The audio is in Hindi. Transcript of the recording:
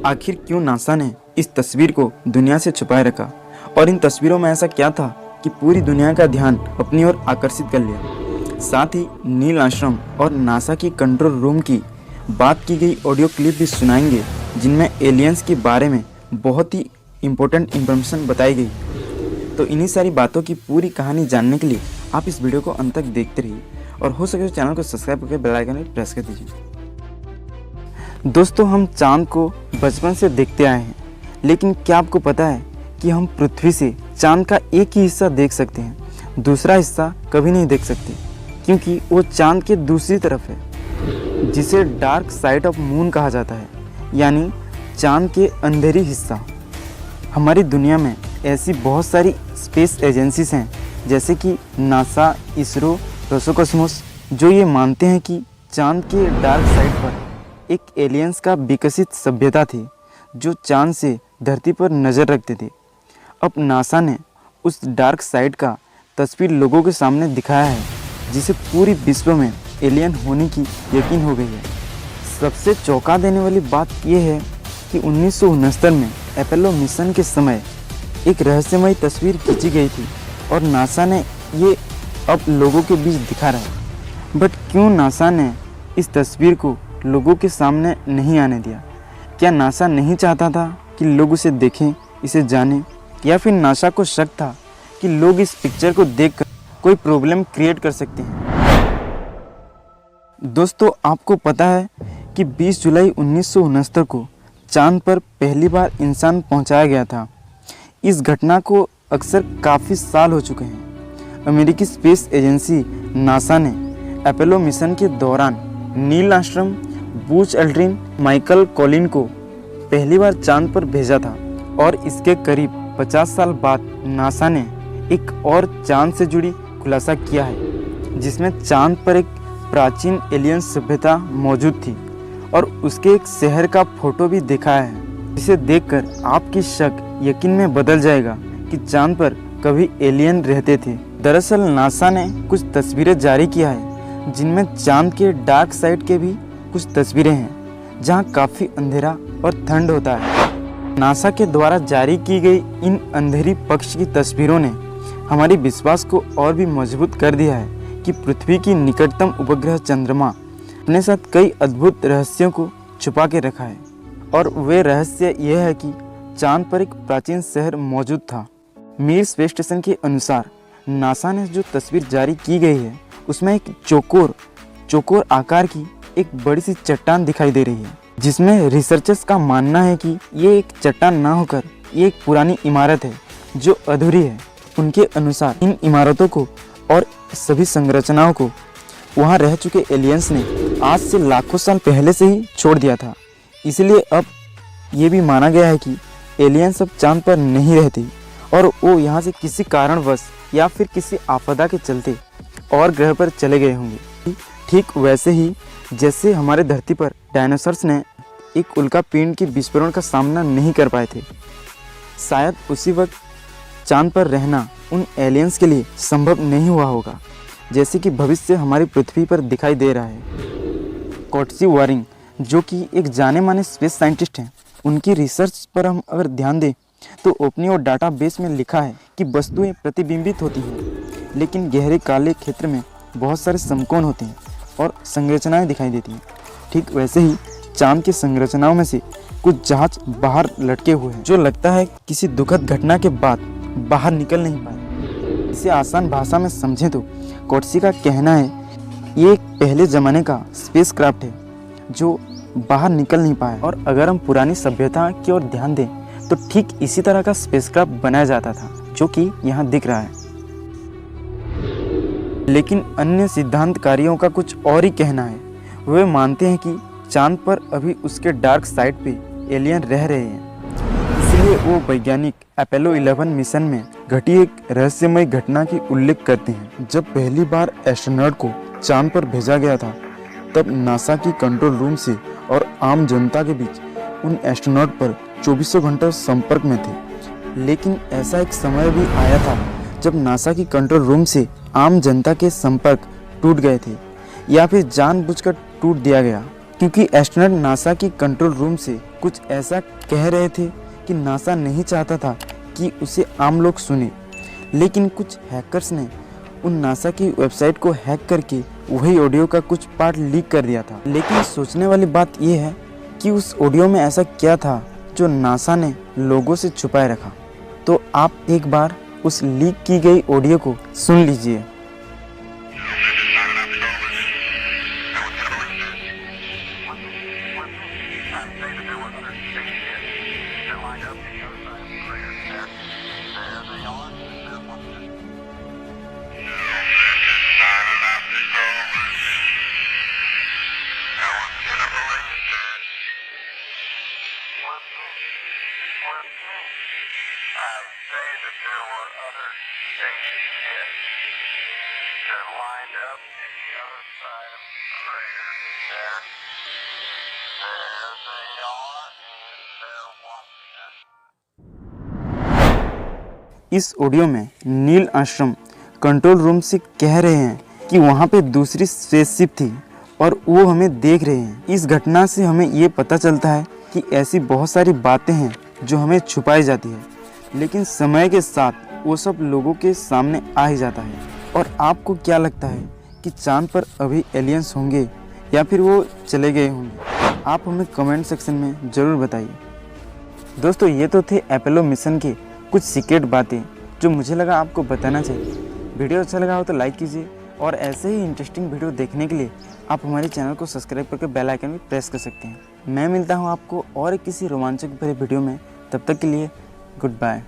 आखिर क्यों नासा ने इस तस्वीर को दुनिया से छुपाए रखा और इन तस्वीरों में ऐसा क्या था कि पूरी दुनिया का ध्यान अपनी ओर आकर्षित कर लिया। साथ ही नील आर्मस्ट्रांग और नासा की कंट्रोल रूम की बात की गई ऑडियो क्लिप भी सुनाएंगे, जिनमें एलियंस के बारे में बहुत ही इम्पोर्टेंट इन्फॉर्मेशन बताई गई। तो इन्हीं सारी बातों की पूरी कहानी जानने के लिए आप इस वीडियो को अंत तक देखते रहिए और हो सके तो चैनल को सब्सक्राइब करके बेल आइकन में प्रेस कर दीजिए। दोस्तों, हम चांद को बचपन से देखते आए हैं, लेकिन क्या आपको पता है कि हम पृथ्वी से चांद का एक ही हिस्सा देख सकते हैं, दूसरा हिस्सा कभी नहीं देख सकते, क्योंकि वो चांद के दूसरी तरफ है, जिसे डार्क साइड ऑफ मून कहा जाता है, यानी चांद के अंधेरी हिस्सा। हमारी दुनिया में ऐसी बहुत सारी स्पेस एजेंसीज हैं, जैसे कि नासा, इसरो, रोसोकॉस्मोस, जो ये मानते हैं कि चांद के डार्क साइड पर एक एलियंस का विकसित सभ्यता थी, जो चांद से धरती पर नज़र रखते थे। अब नासा ने उस डार्क साइड का तस्वीर लोगों के सामने दिखाया है, जिसे पूरी विश्व में एलियन होने की यकीन हो गई है। सबसे चौंका देने वाली बात यह है कि 1969 में अपोलो मिशन के समय एक रहस्यमयी तस्वीर खींची गई थी और नासा ने ये अब लोगों के बीच दिखा रहा है। बट क्यों नासा ने इस तस्वीर को लोगों के सामने नहीं आने दिया? क्या नासा नहीं चाहता था कि लोग उसे देखें, इसे जानें, या फिर नासा को शक था कि लोग इस पिक्चर को देखकर कोई प्रॉब्लम क्रिएट कर सकते हैं? दोस्तों, आपको पता है कि 20 जुलाई 1969 को चांद पर पहली बार इंसान पहुंचाया गया था। इस घटना को अक्सर काफ़ी साल हो चुके हैं। अमेरिकी स्पेस एजेंसी नासा ने अपोलो मिशन के दौरान नील आर्मस्ट्रांग, बूच एल्ड्रिन, माइकल कॉलिन को पहली बार चांद पर भेजा था, और इसके करीब 50 साल बाद नासा ने एक और चांद से जुड़ी खुलासा किया है, जिसमें चांद पर एक प्राचीन एलियन सभ्यता मौजूद थी और उसके एक शहर का फोटो भी दिखाया है, जिसे देखकर आपकी शक यकीन में बदल जाएगा कि चांद पर कभी एलियन रहते थे। दरअसल नासा ने कुछ तस्वीरें जारी किया है, जिनमें चांद के डार्क साइड के भी कुछ तस्वीरें हैं, जहां काफ़ी अंधेरा और ठंड होता है। नासा के द्वारा जारी की गई इन अंधेरी पक्ष की तस्वीरों ने हमारी विश्वास को और भी मजबूत कर दिया है कि पृथ्वी की निकटतम उपग्रह चंद्रमा अपने साथ कई अद्भुत रहस्यों को छुपा के रखा है, और वे रहस्य यह है कि चांद पर एक प्राचीन शहर मौजूद था। मीर स्पेस स्टेशन के अनुसार नासा ने जो तस्वीर जारी की गई है, उसमें एक चौकोर आकार की एक बड़ी सी चट्टान दिखाई दे रही है, जिसमें रिसर्चर्स का मानना है कि ये एक चट्टान ना होकर ये एक पुरानी इमारत है जो अधूरी है। उनके अनुसार इन इमारतों को और सभी संरचनाओं को वहाँ रह चुके एलियंस ने आज से लाखों साल पहले से ही छोड़ दिया था। इसलिए अब ये भी माना गया है कि एलियंस अब चांद पर नहीं रहते और वो यहाँ से किसी कारणवश या फिर किसी आपदा के चलते और ग्रह पर चले गए होंगे। ठीक वैसे ही जैसे हमारे धरती पर डायनासोर्स ने एक उल्कापिंड के विस्फोरण का सामना नहीं कर पाए थे, शायद उसी वक्त चांद पर रहना उन एलियंस के लिए संभव नहीं हुआ होगा, जैसे कि भविष्य हमारी पृथ्वी पर दिखाई दे रहा है। कोट्सी वारिंग, जो कि एक जाने माने स्पेस साइंटिस्ट हैं, उनकी रिसर्च पर हम अगर ध्यान दें तो ओपनी और डाटा बेस में लिखा है कि वस्तुएं प्रतिबिंबित होती हैं, लेकिन गहरे काले क्षेत्र में बहुत सारे समकोण होते हैं और संरचनाएं दिखाई देती हैं। ठीक वैसे ही चांद की संरचनाओं में से कुछ जहाज बाहर लटके हुए हैं, जो लगता है किसी दुखद घटना के बाद बाहर निकल नहीं पाए। इसे आसान भाषा में समझें तो कोट्सी का कहना है ये एक पहले ज़माने का स्पेस क्राफ्ट है जो बाहर निकल नहीं पाया, और अगर हम पुरानी सभ्यता की ओर ध्यान दें तो ठीक इसी तरह का स्पेस क्राफ्ट बनाया जाता था, जो कि यहाँ दिख रहा है। लेकिन अन्य सिद्धांतकारियों का कुछ और ही कहना है। वे मानते हैं कि चांद पर अभी उसके डार्क साइड पे एलियन रह रहे हैं, इसलिए वो वैज्ञानिक अपोलो 11 मिशन में घटी एक रहस्यमय घटना की उल्लेख करते हैं। जब पहली बार एस्ट्रोनॉट को चांद पर भेजा गया था, तब नासा की कंट्रोल रूम से और आम जनता के बीच उन एस्ट्रोनॉट पर 24 घंटे संपर्क में थे। लेकिन ऐसा एक समय भी आया था जब नासा की कंट्रोल रूम से आम जनता के संपर्क टूट गए थे, या फिर जानबूझकर टूट दिया गया, क्योंकि एस्ट्रोनॉट नासा की कंट्रोल रूम से कुछ ऐसा कह रहे थे कि नासा नहीं चाहता था कि उसे आम लोग सुने, लेकिन कुछ हैकर्स ने उन नासा की वेबसाइट को हैक करके वही ऑडियो का कुछ पार्ट लीक कर दिया था। लेकिन सोचने वाली बात यह है कि उस ऑडियो में ऐसा क्या था जो नासा ने लोगों से छुपाए रखा। तो आप एक बार उस लीक की गई ऑडियो को सुन लीजिए। I'd say that there were other spaceships that lined up in the other side of the crater. There they are, and they're watching us. इस ऑडियो में नील आर्मस्ट्रांग कंट्रोल रूम से कह रहे हैं कि वहाँ पे दूसरी स्पेसशिप थी और वो हमें देख रहे हैं। इस घटना से हमें ये पता चलता है कि ऐसी बहुत सारी बातें हैं जो हमें छुपाई जाती है, लेकिन समय के साथ वो सब लोगों के सामने आ ही जाता है। और आपको क्या लगता है कि चांद पर अभी एलियंस होंगे या फिर वो चले गए होंगे? आप हमें कमेंट सेक्शन में ज़रूर बताइए। दोस्तों, ये तो थे अपोलो मिशन के कुछ सीक्रेट बातें जो मुझे लगा आपको बताना चाहिए। वीडियो अच्छा लगा हो तो लाइक कीजिए और ऐसे ही इंटरेस्टिंग वीडियो देखने के लिए आप हमारे चैनल को सब्सक्राइब करके बेल आइकन भी प्रेस कर सकते हैं। मैं मिलता हूँ आपको और किसी रोमांचक भरे वीडियो में। तब तक के लिए गुड बाय।